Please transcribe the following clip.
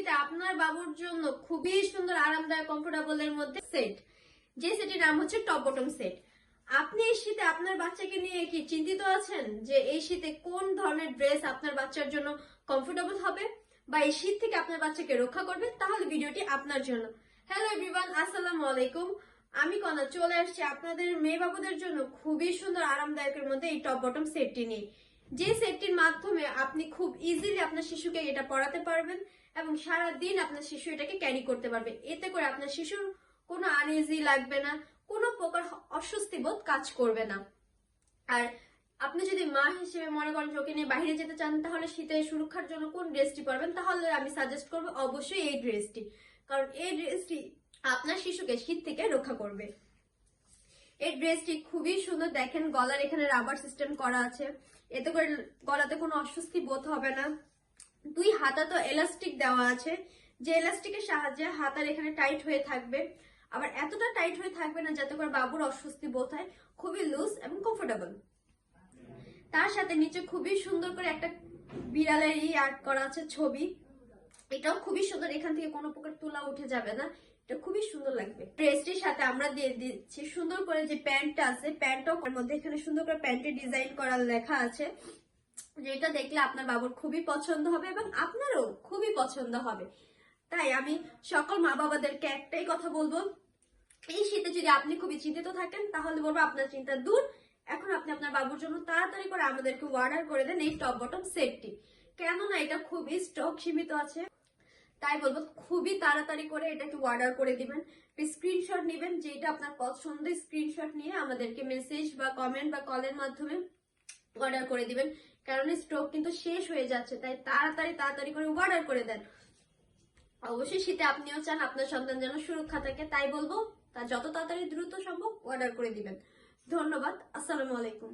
শীতে আপনার বাবুর জন্য খুবই সুন্দর আরামদায়ক কমফোর্টেবল এর মধ্যে সেট, যে সেটির নাম হচ্ছে টপ বটম সেট। আপনি এই শীতে আপনার বাচ্চাকে নিয়ে কি চিন্তিত আছেন যে এই শীতে কোন ধরনের ড্রেস আপনার বাচ্চার জন্য কমফোর্টেবল হবে বা এই শীত থেকে আপনার বাচ্চাকে রক্ষা করবে? তাহলে ভিডিওটি আপনার জন্য। হ্যালো এভরিওয়ান, আসসালামু আলাইকুম। আমি কনা চলে আসছি আপনাদের মেয়ে বাবুদের জন্য খুবই সুন্দর আরামদায়কের মধ্যে এই টপ বটম সেটটি নিয়ে, যে সেটটির মাধ্যমে আপনি খুব ইজিলি আপনার শিশুকে এটা পড়াতে পারবেন এবং সারা দিন আপনার শিশু এটাকে ক্যারি করতে পারবে। এতে করে আপনার শিশুর কোনো আনইজি লাগবে না, কোনো প্রকার অস্বস্তি বোধ কাজ করবে না। আর আপনি যদি মা হিসেবে মনে করেন ওকে নিয়ে বাইরে যেতে চান, তাহলে শীতের সুরক্ষার জন্য কোন ড্রেসটি পরবেন, তাহলে আমি সাজেস্ট করবো অবশ্যই এই ড্রেসটি, কারণ এই ড্রেসটি আপনার শিশুকে শীত থেকে রক্ষা করবে। এই ড্রেসটি খুবই সুন্দর, দেখেন গলার এখানে রাবার সিস্টেম করা আছে, এতে করে গলাতে কোনো অস্বস্তি বোধ হবে না। দুই হাতা তো এলাস্টিক দেওয়া আছে, যে এলাস্টিকের সাহায্যে হাতার এখানে টাইট হয়ে থাকবে, আবার এতটা টাইট হয়ে থাকবে না যাতে করে বাবুর অস্বস্তি বোধ হয়। খুবই লুজ এবং কমফোর্টেবল। তার সাথে নিচে খুবই সুন্দর করে একটা বিড়ালের আর্ট করা আছে ছবি, এটাও খুবই সুন্দর, এখান থেকে কোনো প্রকার তুলা উঠে যাবে না, এটা খুবই সুন্দর লাগবে। ড্রেসটির সাথে আমরা দিয়ে দিচ্ছি সুন্দর করে যে প্যান্টটা আছে, প্যান্টটাও মধ্যে এখানে সুন্দর করে প্যান্টের ডিজাইন করা লেখা আছে, যেটা দেখলে আপনার বাবুর খুবই পছন্দ হবে এবং আপনারও খুবই পছন্দ হবে। তাই আমি সকল মা বাবাদেরকে একটাই কথা বলবো, এই শীতে যদি আপনি খুবই চিন্তিত থাকেন তাহলে বলবো আপনার চিন্তা দূর। এখন আপনি আপনার বাবুর জন্য তাড়াতাড়ি করে আমাদেরকে অর্ডার করে দেন এই টপ বটম সেটটি, কেননা এটা খুবই স্টক সীমিত আছে। তাই বলবো খুবই তাড়াতাড়ি করে এটাকে অর্ডার করে দিবেন। স্ক্রিনশট নেবেন, যেটা আপনার পছন্দের স্ক্রিনশট নিয়ে আমাদেরকে মেসেজ বা কমেন্ট বা কলের মাধ্যমে অর্ডার করে দিবেন, কারণ স্টক কিন্তু শেষ হয়ে যাচ্ছে। তাই তাড়াতাড়ি করে অর্ডার করে দেন। অবশ্যই শীতে আপনিও চান আপনার সন্তান যেন সুরক্ষা থাকে, তাই বলবো তা যত তাড়াতাড়ি দ্রুত সম্ভব অর্ডার করে দিবেন। ধন্যবাদ, আসসালামু আলাইকুম।